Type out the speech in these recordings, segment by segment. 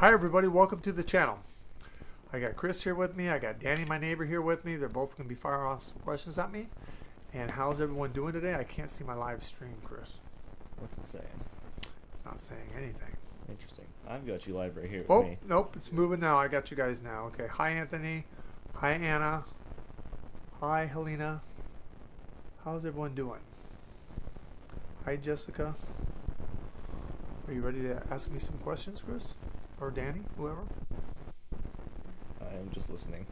Hi everybody, welcome to the channel. I got Chris here with me, I got Danny, my neighbor, here with me. They're both going to be firing off some questions at me. And how's everyone doing today? I can't see my live stream, Chris. What's it saying? It's not saying anything. Interesting. I've got you live right here with Oh, me. nope, it's moving now. I got you guys now. Okay, hi Anthony. Hi Anna. Hi Helena. How's everyone doing? Hi Jessica. Are you ready to ask me some questions, Chris? Or Danny, whoever? I am just listening.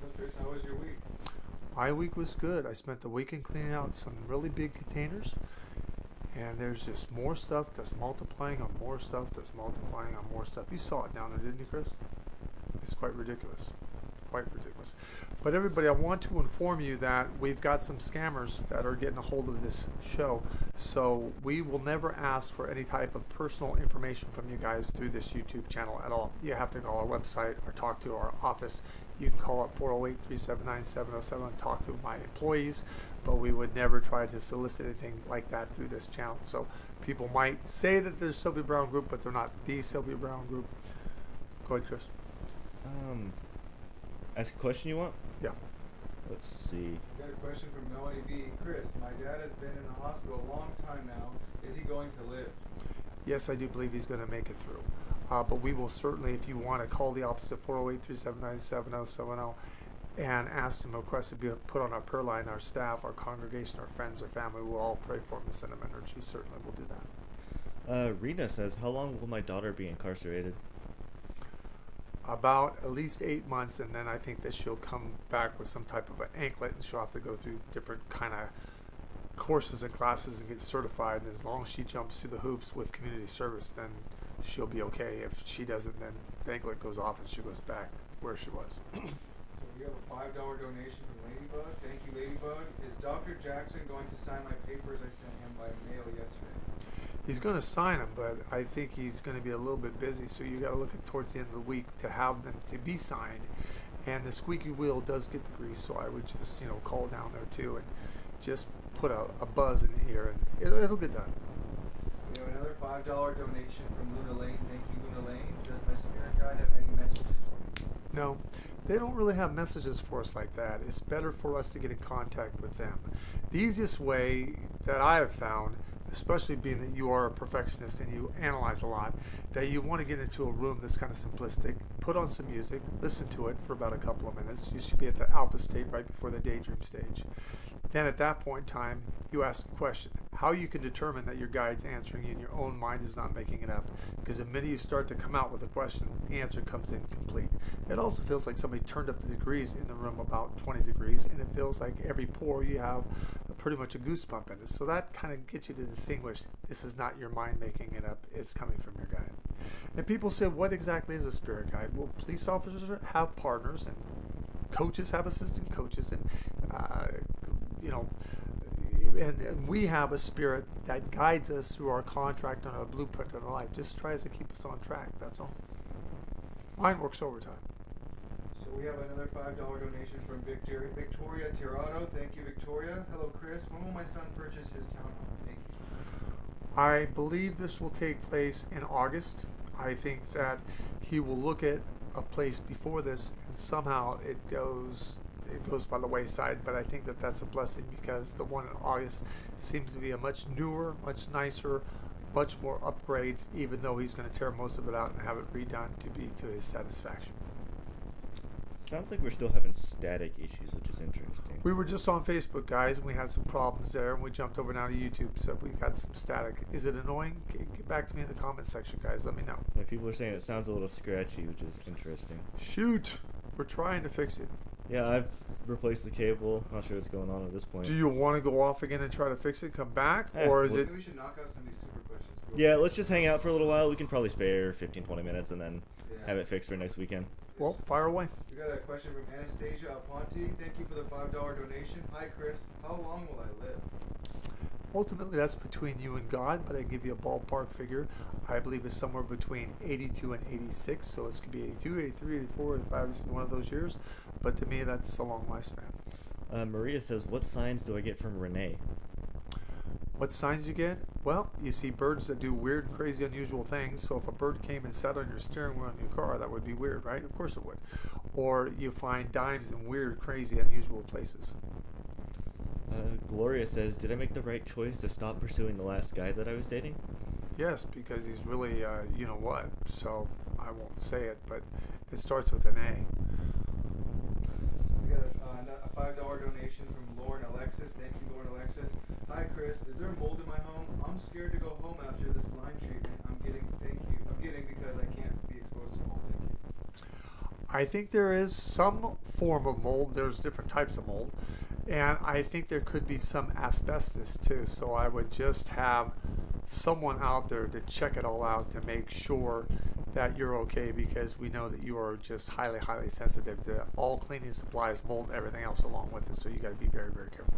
So Chris, how was your week? My week was good. I spent the weekend cleaning out some really big containers. And there's just more stuff that's multiplying on more stuff that's multiplying on more stuff. You saw it down there, didn't you, Chris? It's quite ridiculous. Quite ridiculous. But everybody, I want to inform you that we've got some scammers that are getting a hold of this show. So we will never ask for any type of personal information from you guys through this YouTube channel at all. You have to call our website or talk to our office. You can call up 408-379-707 and talk to my employees, but we would never try to solicit anything like that through this channel. So people might say that there's Sylvia Browne Group, but they're not the Sylvia Browne Group. Go ahead, Chris. Ask a question you want? Yeah. Let's see. We got a question from Melanie B. Chris, my dad has been in the hospital a long time now. Is he going to live? Yes, I do believe he's going to make it through. But we will certainly, if you want to call the office at 408-379-7070 and ask him, request to be put on our prayer line, our staff, our congregation, our friends, our family, we'll all pray for him and send him energy. Certainly we'll do that. Rena says, how long will my daughter be incarcerated? About at least 8 months, and then I think that she'll come back with some type of an anklet, and she'll have to go through different kind of courses and classes and get certified. And as long as she jumps through the hoops with community service, then she'll be okay. If she doesn't, then the anklet goes off and she goes back where she was. So we have a $5 donation from Ladybug. Thank you, Ladybug. Is Dr. Jackson going to sign my papers I sent him by mail yesterday? He's going to sign them, but I think he's going to be a little bit busy, so you got to look at towards the end of the week to have them to be signed. And the squeaky wheel does get the grease, so I would just, call down there too and just put a buzz in the ear, and it'll get done. We have another $5 donation from Luna Lane. Thank you, Luna Lane. Does my spirit guide have any messages for me? No, they don't really have messages for us like that. It's better for us to get in contact with them. The easiest way that I have found, especially being that you are a perfectionist and you analyze a lot, that you want to get into a room that's kind of simplistic, put on some music, listen to it for about a couple of minutes. You should be at the alpha state right before the daydream stage. Then at that point in time, you ask a question. How you can determine that your guide's answering you and your own mind is not making it up. Because the minute you start to come out with a question, the answer comes in complete. It also feels like somebody turned up the degrees in the room about 20 degrees, and it feels like every pore you have pretty much a goosebump in it. So that kind of gets you to distinguish this is not your mind making it up, it's coming from your guide. And people say, what exactly is a spirit guide? Well, police officers have partners, and coaches have assistant coaches, and and we have a spirit that guides us through our contract and our blueprint in our life. Just tries to keep us on track, that's all. Mine works overtime. So we have another $5 donation from Victoria Tirado. Thank you, Victoria. Hello, Chris. When will my son purchase his townhome? Thank you. I believe this will take place in August. I think that he will look at a place before this, and somehow it goes by the wayside, but I think that that's a blessing, because the one in August seems to be a much newer, much nicer, much more upgrades, even though he's going to tear most of it out and have it redone to be to his satisfaction. Sounds like we're still having static issues, which is interesting. We were just on Facebook, guys, and we had some problems there, and we jumped over now to YouTube, so we got some static. Is it annoying? Get back to me in the comment section, guys. Let me know. Yeah, people are saying it sounds a little scratchy, which is interesting. Shoot! We're trying to fix it. Yeah, I've replaced the cable. Not sure what's going on at this point. Do you want to go off again and try to fix it, come back, or is it... Maybe we should knock out some of these super questions. Yeah, let's just hang out for a little while. We can probably spare 15-20 minutes and then have it fixed for next weekend. Well, fire away. We got a question from Anastasia Aponte. Thank you for the $5 donation. Hi, Chris. How long will I live? Ultimately, that's between you and God, but I give you a ballpark figure. I believe it's somewhere between 82 and 86, so it could be 82, 83, 84, 85, one of those years. But to me, that's a long lifespan. Maria says, what signs do I get from Renee? What signs you get? Well, you see birds that do weird, crazy, unusual things. So if a bird came and sat on your steering wheel in your car, that would be weird, right? Of course it would. Or you find dimes in weird, crazy, unusual places. Gloria says, did I make the right choice to stop pursuing the last guy that I was dating? Yes, because he's really, you know what. So I won't say it, but it starts with an A. We got a $5 donation from Lauren Alexis. Thank you, Lauren Alexis. Hi, Chris. Is there mold in my home? I'm scared to go home after this lime treatment. I'm getting because I can't be exposed to mold. Thank you. I think there is some form of mold. There's different types of mold. And I think there could be some asbestos too. So I would just have someone out there to check it all out to make sure that you're okay, because we know that you are just highly, highly sensitive to all cleaning supplies, mold, everything else along with it. So you got to be very, very careful.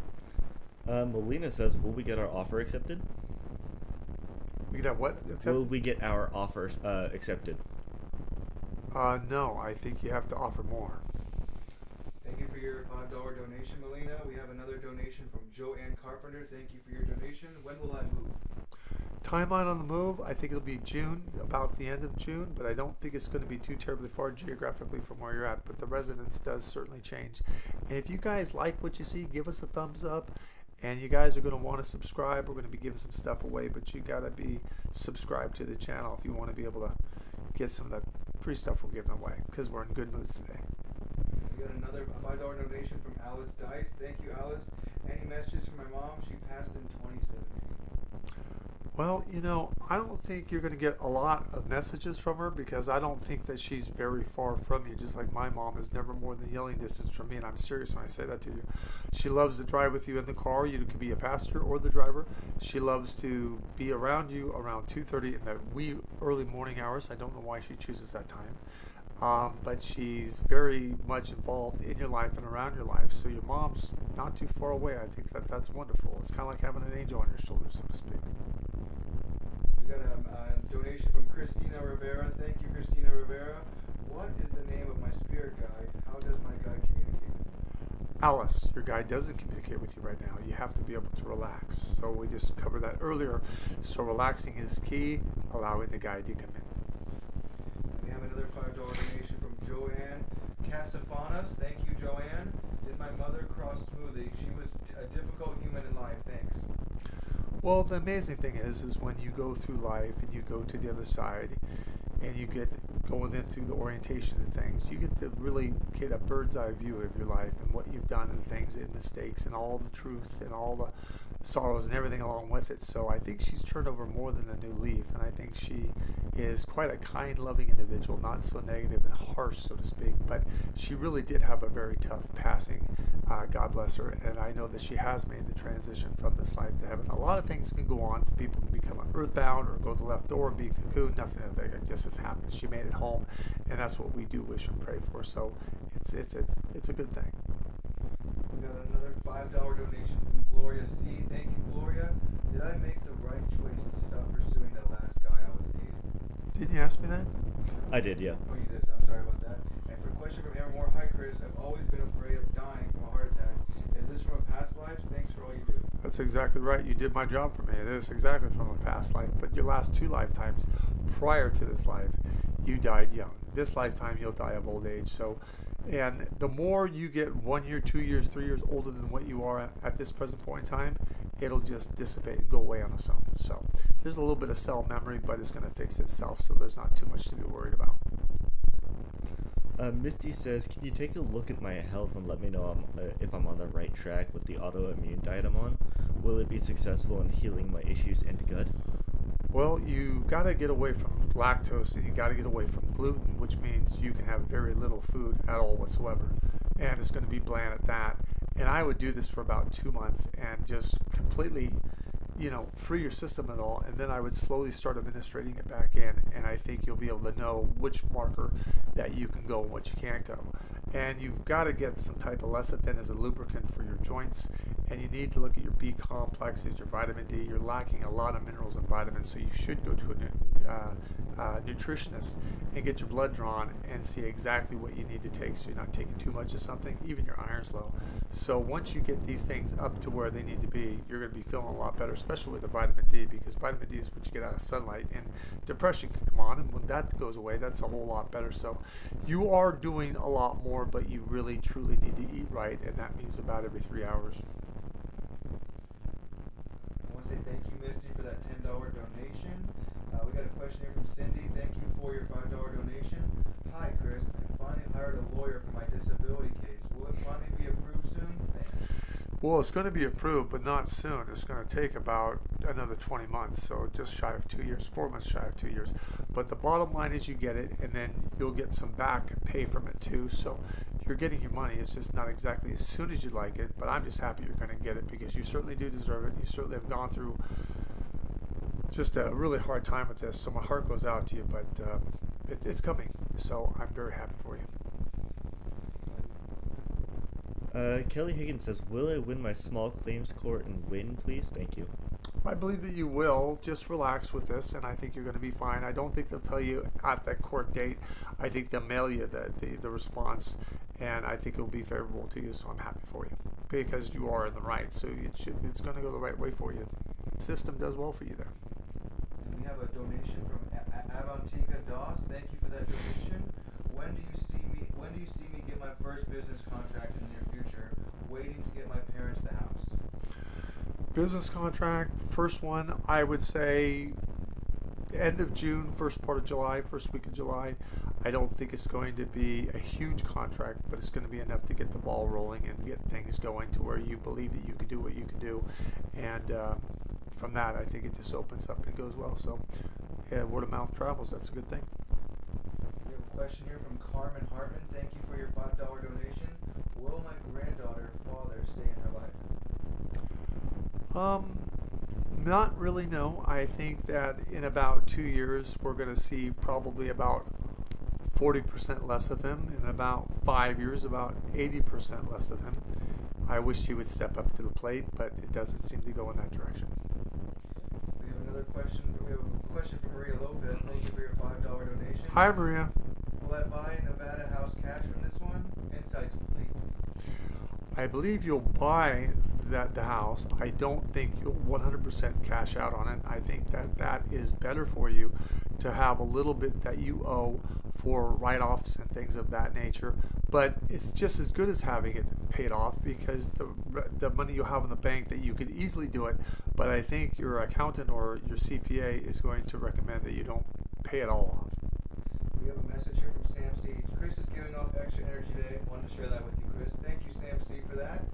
Melina says, will we get our offer accepted? We get what? Will we get our offer accepted? No, I think you have to offer more. Thank you for your $5 donation, Melina. We have another donation from Joanne Carpenter. Thank you for your donation. When will I move? Timeline on the move, I think it'll be June, about the end of June, but I don't think it's going to be too terribly far geographically from where you're at, but the residence does certainly change. And if you guys like what you see, give us a thumbs up, and you guys are going to want to subscribe. We're going to be giving some stuff away, but you got to be subscribed to the channel if you want to be able to get some of the free stuff we're giving away, because we're in good moods today. We got another $5 donation from Alice Dice. Thank you, Alice. Any messages from my mom? She passed in 2017. Well, you know, I don't think you're going to get a lot of messages from her, because I don't think that she's very far from you, just like my mom is never more than yelling distance from me, and I'm serious when I say that to you. She loves to drive with you in the car. You could be a passenger or the driver. She loves to be around you around 2:30 in the wee early morning hours. I don't know why she chooses that time. But she's very much involved in your life and around your life. So your mom's not too far away. I think that that's wonderful. It's kind of like having an angel on your shoulder, so to speak. We got a donation from Christina Rivera. Thank you, Christina Rivera. What is the name of my spirit guide? How does my guide communicate? Alice, your guide doesn't communicate with you right now. You have to be able to relax. So we just covered that earlier. So relaxing is key, allowing the guide to come in. We have another $5 donation from Joanne Casafanas. Thank you, Joanne. Did my mother cross smoothly? She was a difficult human in life. Thanks. Well, the amazing thing is when you go through life and you go to the other side and you get going in through the orientation of things, you get to really get a bird's eye view of your life and what you've done and things and mistakes and all the truths and all the sorrows and everything along with it. So I think she's turned over more than a new leaf, and I think she is quite a kind, loving individual, not so negative and harsh, so to speak, but she really did have a very tough passing. God bless her, and I know that she has made the transition from this life to heaven. A lot of things can go on. People can become earthbound or go to the left door, be cocooned. Nothing of that just has happened. She made it home, and that's what we do wish and pray for. So it's a good thing. We got another $5 donation from Gloria C. Thank you, Gloria. Did I make the right choice to stop pursuing that last guy I was dating? Didn't you ask me that? I did, yeah. Oh, you did. I'm sorry about that. And for a question from Aaron Moore, hi Chris. I've always been afraid of dying from a heart attack. Is this from a past life? Thanks for all you do. That's exactly right. You did my job for me. It is exactly from a past life. But your last two lifetimes prior to this life, you died young. This lifetime, you'll die of old age. So, and the more you get 1 year, 2 years, 3 years older than what you are at this present point in time, it'll just dissipate and go away on its own. So there's a little bit of cell memory, but it's going to fix itself. So there's not too much to be worried about. Misty says, can you take a look at my health and let me know if I'm on the right track with the autoimmune diet I'm on? Will it be successful in healing my issues and gut? Well, you got to get away from lactose and you got to get away from gluten, which means you can have very little food at all whatsoever. And it's going to be bland at that. And I would do this for about 2 months and just completely, free your system and all. And then I would slowly start administrating it back in. And I think you'll be able to know which marker that you can go and what you can't go. And you've got to get some type of lecithin as a lubricant for your joints. And you need to look at your B complexes, your vitamin D. You're lacking a lot of minerals and vitamins, so you should go to nutritionist and get your blood drawn and see exactly what you need to take, so you're not taking too much of something, even your iron's low. So once you get these things up to where they need to be, you're going to be feeling a lot better, especially with the vitamin D, because vitamin D is what you get out of sunlight, and depression can come on, and when that goes away, that's a whole lot better. So you are doing a lot more, but you really truly need to eat right, and that means about every 3 hours. I want to say thank you, Misty, for that $10 donation. We got a question here from Cindy. Thank you for your $5 donation. Hi, Chris. I finally hired a lawyer for my disability case. Will it finally be approved soon? Thanks. Well, it's going to be approved, but not soon. It's going to take about another 20 months, so just shy of 2 years, 4 months shy of 2 years. But the bottom line is you get it, and then you'll get some back pay from it too. So you're getting your money. It's just not exactly as soon as you'd like it, but I'm just happy you're going to get it, because you certainly do deserve it. You certainly have gone through just a really hard time with this, so my heart goes out to you, but it's coming, so I'm very happy for you. Kelly Higgins says, will I win my small claims court and win, please? Thank you. I believe that you will. Just relax with this, and I think you're going to be fine. I don't think they'll tell you at that court date. I think they'll mail you the response, and I think it will be favorable to you, so I'm happy for you, because you are in the right, so it's going to go the right way for you. The system does well for you there. And we have a donation from Avantika Doss. Thank you for that donation. When do you see me get my first business contract in the near future? Waiting to get my parents the house. Business contract, first one, I would say end of June, first part of July, first week of July. I don't think it's going to be a huge contract, but it's going to be enough to get the ball rolling and get things going to where you believe that you can do what you can do. And from that, I think it just opens up and goes well. So word of mouth travels. That's a good thing. We have a question here from Carmen Hartman. Thank you for your $5 donation. Will my granddaughter father stay in her life? Not really, no. I think that in about 2 years, we're going to see probably about 40% less of him. In about 5 years, about 80% less of him. I wish he would step up to the plate, but it doesn't seem to go in that direction. We have another question. We have a question from Maria Lopez. Thank you for your $5 donation. Hi, Maria. Will I buy a Nevada house cash from this one? Insights, please. I believe you'll buy the house. I don't think you'll 100% cash out on it. I think that is better for you to have a little bit that you owe for write-offs and things of that nature. But it's just as good as having it paid off, because the money you'll have in the bank, that you could easily do it. But I think your accountant or your CPA is going to recommend that you don't pay it all off. We have a message here from Sam C. Chris is giving off extra energy today. Wanted to share that with you, Chris. Thank you, Sam C, for that.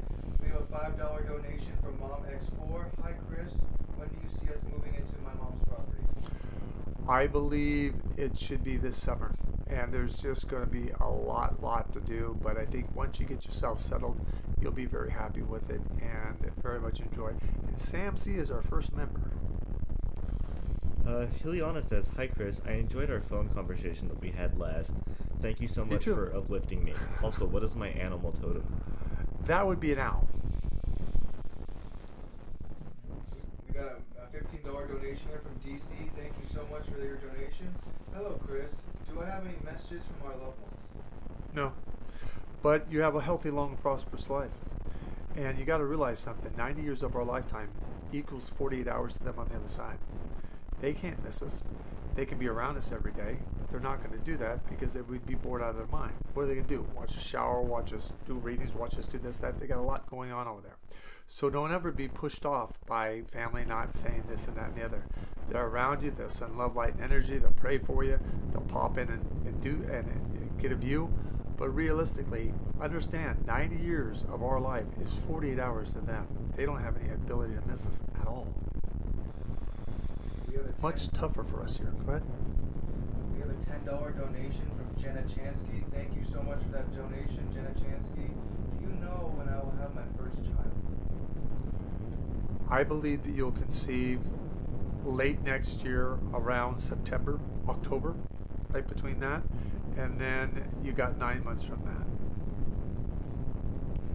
We have a $5 donation from Mom X4. Hi, Chris. When do you see us moving into my mom's property? I believe it should be this summer, and there's just going to be a lot to do, but I think once you get yourself settled, you'll be very happy with it and very much enjoy. And Sam C is our first member. Hiliana says, hi Chris, I enjoyed our phone conversation that we had last. Thank you so much for uplifting me. Also, what is my animal totem? That would be an owl. We got a $15 donation here from DC. Thank you so much for your donation. Hello, Chris. Do I have any messages from our loved ones? No, but you have a healthy, long, prosperous life. And you got to realize something. 90 years of our lifetime equals 48 hours to them on the other side. They can't miss us. They can be around us every day, but they're not going to do that because they would be bored out of their mind. What are they going to do? Watch us shower, watch us do readings, watch us do this, that. They got a lot going on over there. So don't ever be pushed off by family not saying this and that and the other. They're around you. They'll send love, light, and energy. They'll pray for you. They'll pop in and get a view. But realistically, understand 90 years of our life is 48 hours to them. They don't have any ability to miss us at all. Much tougher for us here. Go ahead. We have a $10 donation from Jenna Chansky. Thank you so much for that donation, Jenna Chansky. Do you know when I will have my first child? I believe that you'll conceive late next year, around September, October, right between that. And then you got 9 months from that.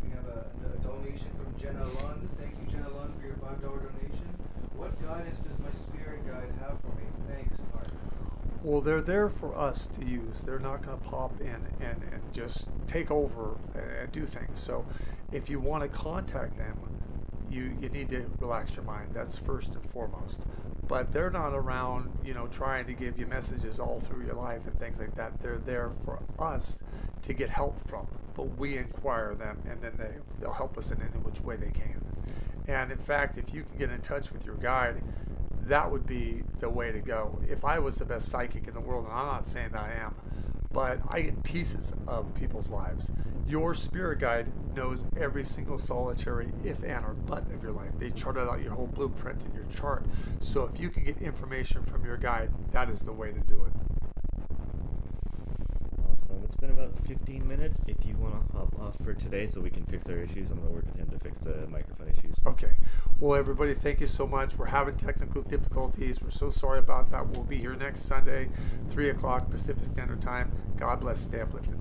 We have a donation from Jenna Lund. Thank you, Jenna Lund, for your $5 donation. What guidance does my spirit guide have for me? Thanks, Art. Well, they're there for us to use. They're not going to pop in and just take over and do things. So if you want to contact them, you need to relax your mind. That's first and foremost. But they're not around, trying to give you messages all through your life and things like that. They're there for us to get help from. But we inquire them, and then they'll help us in any which way they can. And in fact, if you can get in touch with your guide, that would be the way to go. If I was the best psychic in the world, and I'm not saying that I am, but I get pieces of people's lives. Your spirit guide knows every single solitary if and or but of your life. They charted out your whole blueprint in your chart. So if you can get information from your guide, that is the way to do it. Awesome. It's been about 15 minutes. If you want to hop off for today so we can fix our issues, I'm going to work with him to fix the microphone issues. Okay. Well, everybody, thank you so much. We're having technical difficulties. We're so sorry about that. We'll be here next Sunday, 3 o'clock Pacific Standard Time. God bless. Stay uplifted.